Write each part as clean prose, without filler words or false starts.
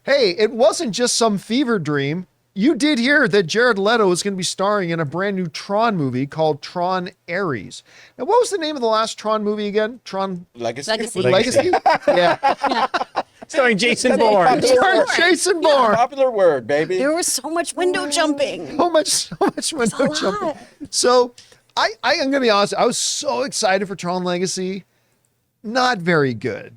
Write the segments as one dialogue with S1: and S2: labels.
S1: Hey, it wasn't just some fever dream. You did hear that Jared Leto is going to be starring in a brand new Tron movie called Tron Ares. Now, what was the name of the last Tron movie again? Tron
S2: Legacy.
S1: Legacy? Yeah.
S3: Starring Jason Bourne.
S1: Starring Jason Bourne.
S2: Popular word, baby.
S4: There was so much window jumping.
S1: So much window jumping. So I am going to be honest. I was so excited for Tron Legacy. Not very good.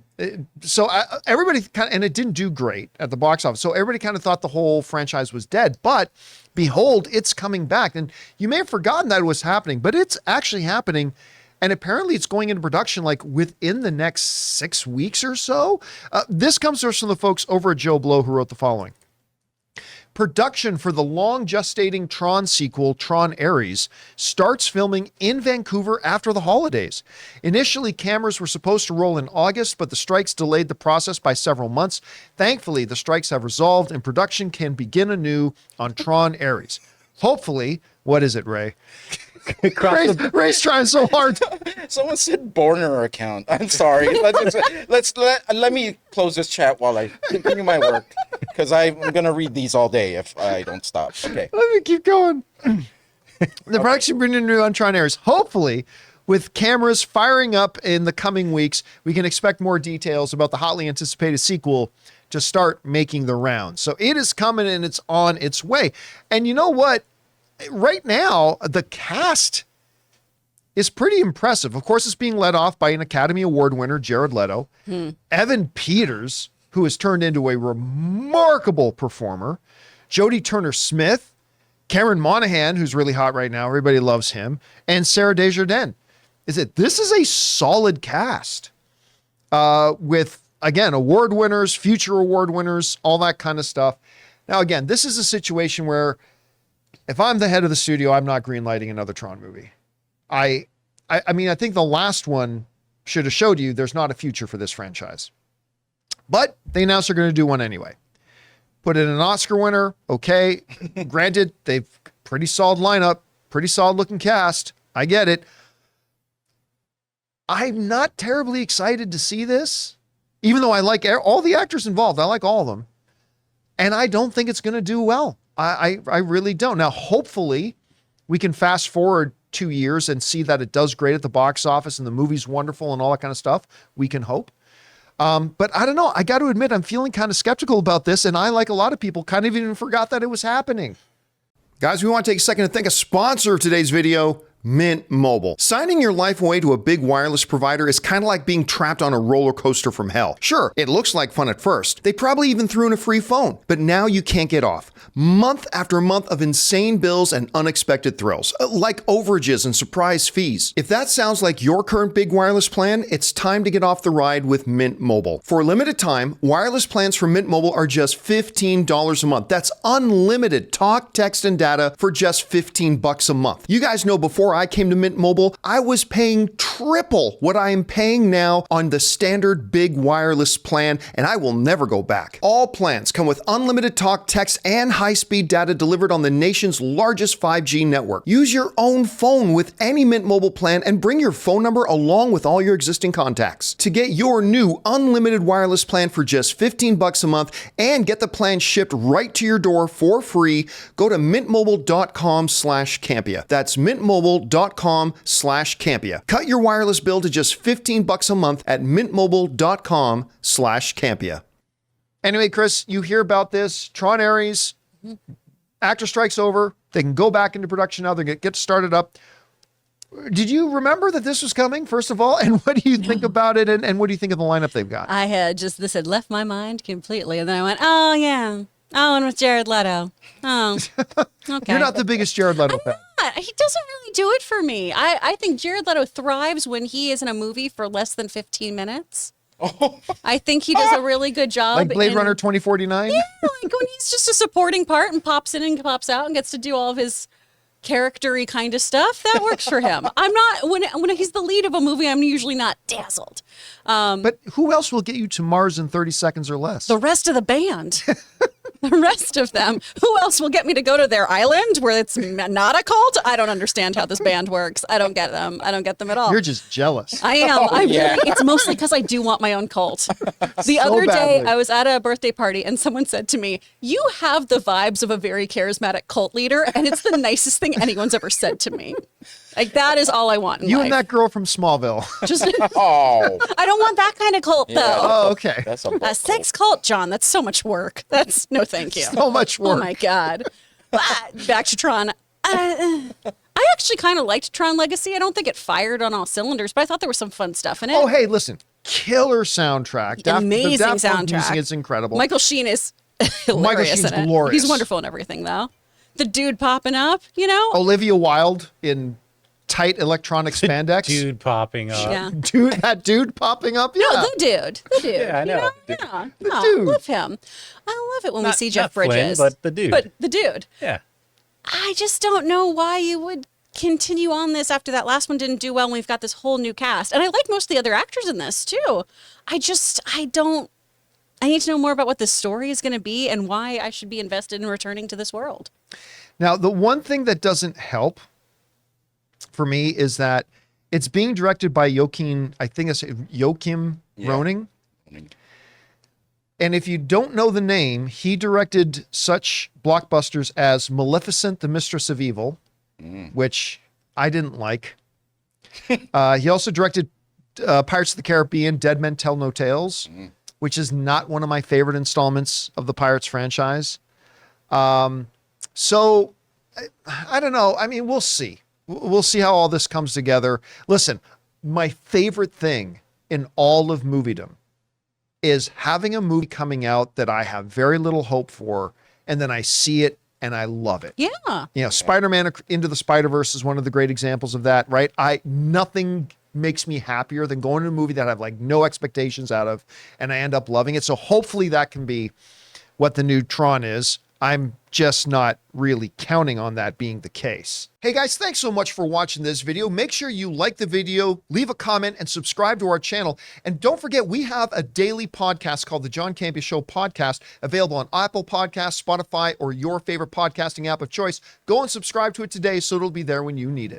S1: So everybody kind of, and it didn't do great at the box office. So everybody kind of thought the whole franchise was dead, but behold, it's coming back. And you may have forgotten that it was happening, but it's actually happening. And apparently it's going into production like within the next 6 weeks or so. This comes to us from the folks over at Joe Blow, who wrote the following. Production for the long gestating Tron sequel, Tron Ares, starts filming in Vancouver after the holidays. Initially, cameras were supposed to roll in August, but the strikes delayed the process by several months. Thankfully, the strikes have resolved and production can begin anew on Tron Ares. Hopefully, what is it, Ray? Ray's trying so hard.
S2: Someone said burner account. I'm sorry. Let me close this chat while I continue my work, because I'm gonna read these all day if I don't stop. Okay.
S1: Let me keep going. The production bringing new on Tron Ares. Hopefully, with cameras firing up in the coming weeks, we can expect more details about the hotly anticipated sequel to start making the rounds. So it is coming and it's on its way. And you know what? Right now, the cast is pretty impressive. Of course, it's being led off by an Academy Award winner, Jared Leto. Evan Peters, who has turned into a remarkable performer. Jodie Turner-Smith. Cameron Monaghan, who's really hot right now. Everybody loves him. And Sarah Desjardins. This is a solid cast with, again, award winners, future award winners, all that kind of stuff. Now, again, this is a situation where if I'm the head of the studio, I'm not greenlighting another Tron movie. I mean, I think the last one should have showed you there's not a future for this franchise. But they announced they're going to do one anyway. Put in an Oscar winner. Okay. Granted, they've pretty solid lineup, pretty solid looking cast. I get it. I'm not terribly excited to see this, even though I like all the actors involved. I like all of them. And I don't think it's going to do well. I really don't. Now, hopefully we can fast forward 2 years and see that it does great at the box office and the movie's wonderful and all that kind of stuff. We can hope. But I don't know. I got to admit, I'm feeling kind of skeptical about this. And I, like a lot of people, kind of even forgot that it was happening. Guys, we want to take a second to thank a sponsor of today's video, Mint Mobile. Signing your life away to a big wireless provider is kind of like being trapped on a roller coaster from hell. Sure, it looks like fun at first. They probably even threw in a free phone, but now you can't get off. Month after month of insane bills and unexpected thrills, like overages and surprise fees. If that sounds like your current big wireless plan, it's time to get off the ride with Mint Mobile. For a limited time, wireless plans from Mint Mobile are just $15 a month. That's unlimited talk, text, and data for just $15 a month. You guys know before I came to Mint Mobile, I was paying triple what I am paying now on the standard big wireless plan, and I will never go back. All plans come with unlimited talk, text, and high-speed data delivered on the nation's largest 5G network. Use your own phone with any Mint Mobile plan and bring your phone number along with all your existing contacts. To get your new unlimited wireless plan for just $15 a month and get the plan shipped right to your door for free, go to mintmobile.com/Campea. That's mintmobile.com/Campea. Cut your wireless bill to just $15 a month at mintmobile.com/Campea. Anyway, Chris, you hear about this. Tron Ares, actor strikes over. They can go back into production now. They get started up. Did you remember that this was coming, first of all? And what do you think about it? And what do you think of the lineup they've got?
S4: I had this had left my mind completely. And then I went, oh, yeah. Oh, and with Jared Leto. Oh, okay.
S1: You're not the biggest Jared Leto fan.
S4: He doesn't really do it for me. I think Jared Leto thrives when he is in a movie for less than 15 minutes. I think he does a really good job.
S1: Like Blade Runner 2049?
S4: Yeah, like when he's just a supporting part and pops in and pops out and gets to do all of his character-y kind of stuff. That works for him. I'm not, when he's the lead of a movie, I'm usually not dazzled.
S1: But who else will get you to Mars in 30 seconds or less?
S4: The rest of the band. The rest of them, who else will get me to go to their island where it's not a cult? I don't understand how this band works. I don't get them. I don't get them at all.
S1: You're just jealous.
S4: I am. It's mostly because I do want my own cult. The other day,
S1: badly.
S4: I was at a birthday party and someone said to me, "You have the vibes of a very charismatic cult leader," and it's the nicest thing anyone's ever said to me. Like, that is all I want in
S1: You
S4: life.
S1: and that girl from Smallville.
S4: Just,
S2: Oh,
S4: I don't want that kind of cult, though.
S1: Oh, okay.
S2: that's
S4: A sex cult, John, that's so much work. That's no thank you.
S1: So much work.
S4: Oh my God. Back to Tron. I actually kind of liked Tron Legacy. I don't think it fired on all cylinders, but I thought there was some fun stuff in it.
S1: Oh, hey, listen. Killer soundtrack. The
S4: Amazing
S1: Daft Punk
S4: soundtrack.
S1: music is incredible.
S4: Michael Sheen is hilarious
S1: Sheen's
S4: in it.
S1: glorious.
S4: He's wonderful in everything, though. The dude popping up, you know?
S1: Olivia Wilde in tight electronic spandex.
S3: Dude popping up.
S4: Yeah.
S1: That dude popping up. Yeah.
S4: No, the dude.
S3: Yeah, I know.
S4: Yeah.
S1: The
S4: No,
S1: dude.
S4: I love him. I love it when we
S3: Not-
S4: see Jeff
S3: not Flynn,
S4: Bridges.
S3: but the dude.
S4: But the dude.
S3: Yeah.
S4: I just don't know why you would continue on this after that last one didn't do well and we've got this whole new cast. And I like most of the other actors in this too. I need to know more about what this story is going to be and why I should be invested in returning to this world.
S1: Now, the one thing that doesn't help for me is that it's being directed by Joachim Roning. And if you don't know the name, he directed such blockbusters as Maleficent, the Mistress of Evil, which I didn't like. He also directed Pirates of the Caribbean, Dead Men Tell No Tales, which is not one of my favorite installments of the Pirates franchise. So I don't know. I mean, we'll see. We'll see how all this comes together. Listen, my favorite thing in all of moviedom is having a movie coming out that I have very little hope for, and then I see it and I love it.
S4: Yeah.
S1: You know, Spider-Man Into the Spider-Verse is one of the great examples of that, right? Nothing makes me happier than going to a movie that I have like no expectations out of, and I end up loving it. So hopefully that can be what the new Tron is. I'm just not really counting on that being the case. Hey guys, thanks so much for watching this video. Make sure you like the video, leave a comment, and subscribe to our channel. And don't forget, we have a daily podcast called the John Campea Show podcast, available on Apple Podcasts, Spotify, or your favorite podcasting app of choice. Go and subscribe to it today so it'll be there when you need it.